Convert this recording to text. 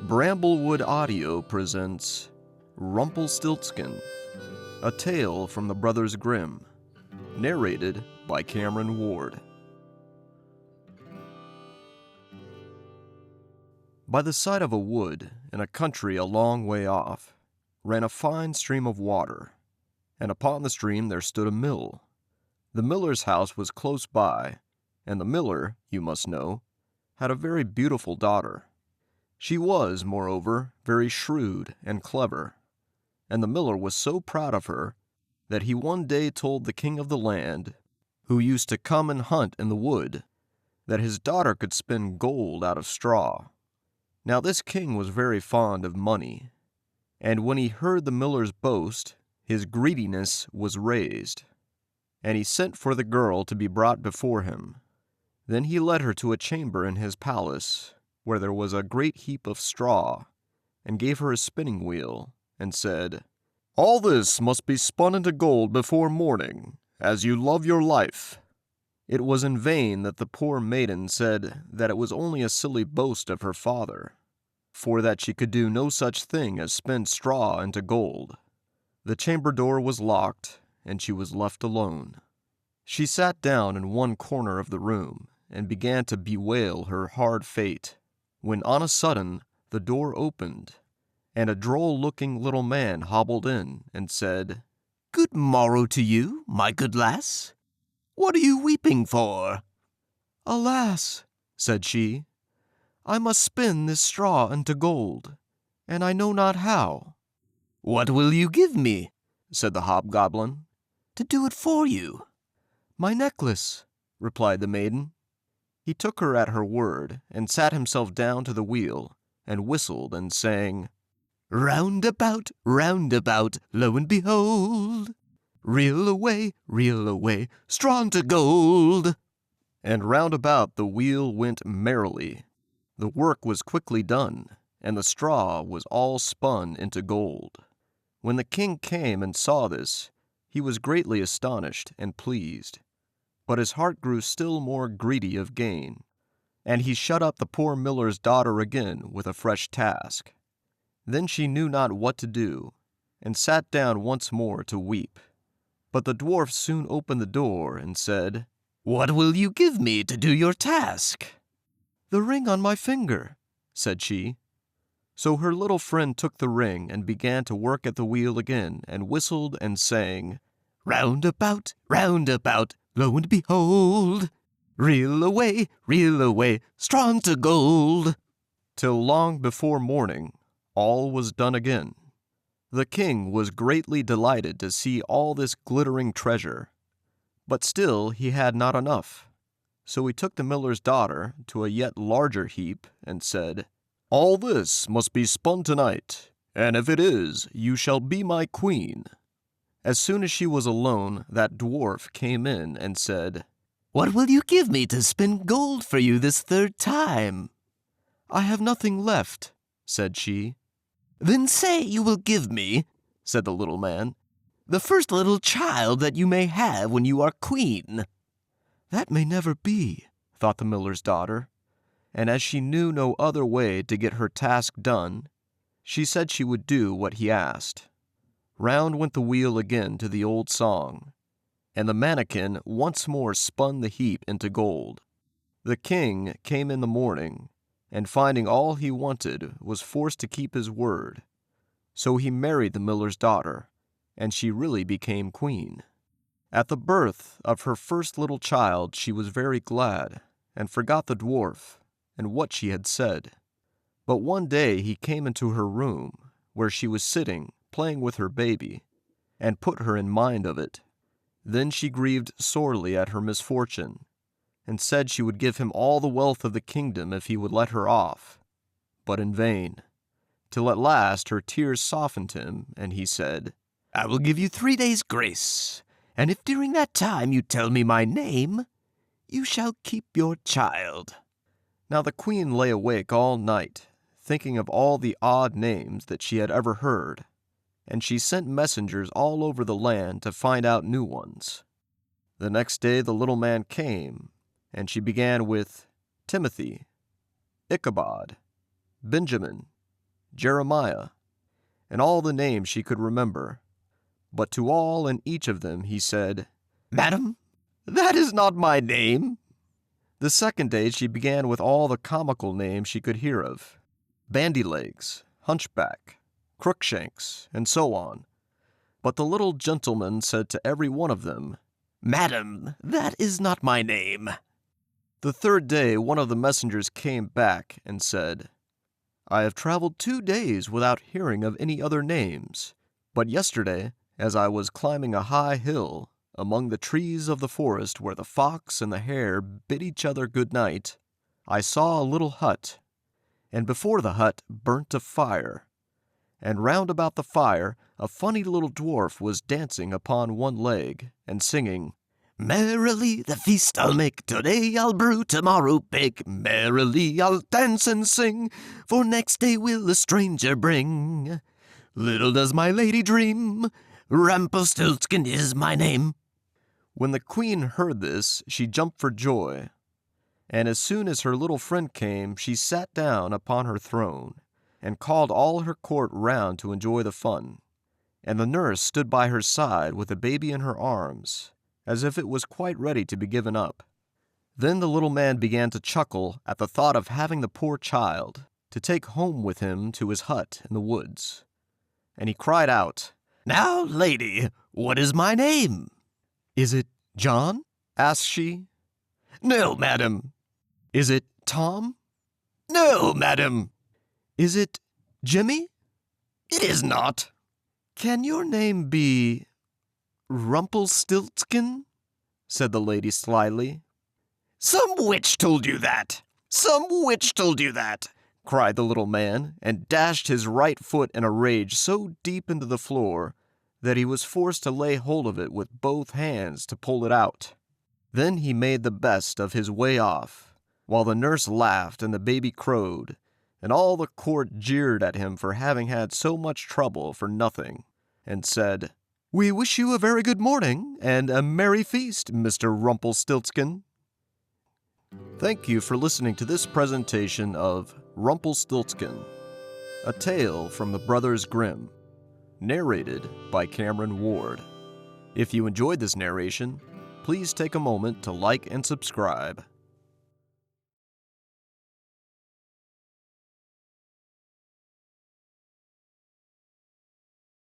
Bramblewood Audio presents Rumpelstiltskin, a tale from the Brothers Grimm, narrated by Cameron Ward. By the side of a wood, in a country a long way off, ran a fine stream of water, and upon the stream there stood a mill. The miller's house was close by, and the miller, you must know, had a very beautiful daughter. She was, moreover, very shrewd and clever, and the miller was so proud of her that he one day told the king of the land, who used to come and hunt in the wood, that his daughter could spin gold out of straw. Now this king was very fond of money, and when he heard the miller's boast, his greediness was raised, and he sent for the girl to be brought before him. Then he led her to a chamber in his palace, where there was a great heap of straw, and gave her a spinning wheel, and said, "All this must be spun into gold before morning, as you love your life." It was in vain that the poor maiden said that it was only a silly boast of her father, for that she could do no such thing as spin straw into gold. The chamber door was locked, and she was left alone. She sat down in one corner of the room, and began to bewail her hard fate, when on a sudden the door opened, and a droll-looking little man hobbled in and said, "Good morrow to you, my good lass. What are you weeping for?" "Alas," said she, "I must spin this straw into gold, and I know not how." "What will you give me," said the hobgoblin, "to do it for you?" "My necklace," replied the maiden. He took her at her word, and sat himself down to the wheel, and whistled and sang, "Round about, lo and behold, reel away, straw into gold." And round about the wheel went merrily. The work was quickly done, and the straw was all spun into gold. When the king came and saw this, he was greatly astonished and pleased, but his heart grew still more greedy of gain, and he shut up the poor miller's daughter again with a fresh task. Then she knew not what to do, and sat down once more to weep. But the dwarf soon opened the door and said, "What will you give me to do your task?" "The ring on my finger," said she. So her little friend took the ring and began to work at the wheel again, and whistled and sang, Round about, lo and behold, reel away, straw into gold." Till long before morning all was done again. The king was greatly delighted to see all this glittering treasure, but still he had not enough. So he took the miller's daughter to a yet larger heap and said, "All this must be spun tonight, and if it is, you shall be my queen." As soon as she was alone, that dwarf came in and said, "What will you give me to spin gold for you this third time?" "I have nothing left," said she. "Then say you will give me," said the little man, "the first little child that you may have when you are queen." "That may never be," thought the miller's daughter, and as she knew no other way to get her task done, she said she would do what he asked. Round went the wheel again to the old song, and the mannikin once more spun the heap into gold. The king came in the morning, and finding all he wanted, was forced to keep his word. So he married the miller's daughter, and she really became queen. At the birth of her first little child she was very glad, and forgot the dwarf and what she had said. But one day he came into her room, where she was sitting, playing with her baby, and put her in mind of it. Then she grieved sorely at her misfortune, and said she would give him all the wealth of the kingdom if he would let her off, but in vain, till at last her tears softened him, and he said, "I will give you 3 days' grace, and if during that time you tell me my name, you shall keep your child." Now the queen lay awake all night, thinking of all the odd names that she had ever heard, and she sent messengers all over the land to find out new ones. The next day the little man came, and she began with Timothy, Ichabod, Benjamin, Jeremiah, and all the names she could remember. But to all and each of them he said, "Madam, that is not my name." The second day she began with all the comical names she could hear of, Bandy-Legs, Hunchback, Crookshanks, and so on. But the little gentleman said to every one of them, "Madam, that is not my name." The third day one of the messengers came back and said, "I have traveled 2 days without hearing of any other names, but yesterday, as I was climbing a high hill, among the trees of the forest where the fox and the hare bid each other good night, I saw a little hut, and before the hut burnt a fire, and round about the fire a funny little dwarf was dancing upon one leg, and singing, 'Merrily the feast I'll make, today I'll brew, tomorrow bake, merrily I'll dance and sing, for next day will a stranger bring. Little does my lady dream, Rumpelstiltskin is my name.'" When the queen heard this, she jumped for joy, and as soon as her little friend came, she sat down upon her throne, and called all her court round to enjoy the fun. And the nurse stood by her side with the baby in her arms, as if it was quite ready to be given up. Then the little man began to chuckle at the thought of having the poor child to take home with him to his hut in the woods. And he cried out, "Now, lady, what is my name?" "Is it John?" asked she. "No, madam." "Is it Tom?" "No, madam." "Is it Jimmy?" "It is not." "Can your name be Rumpelstiltskin?" said the lady slyly. "Some witch told you that. Some witch told you that," cried the little man, and dashed his right foot in a rage so deep into the floor that he was forced to lay hold of it with both hands to pull it out. Then he made the best of his way off, while the nurse laughed and the baby crowed, and all the court jeered at him for having had so much trouble for nothing, and said, "We wish you a very good morning and a merry feast, Mr. Rumpelstiltskin." Thank you for listening to this presentation of Rumpelstiltskin, a tale from the Brothers Grimm, narrated by Cameron Ward. If you enjoyed this narration, please take a moment to like and subscribe.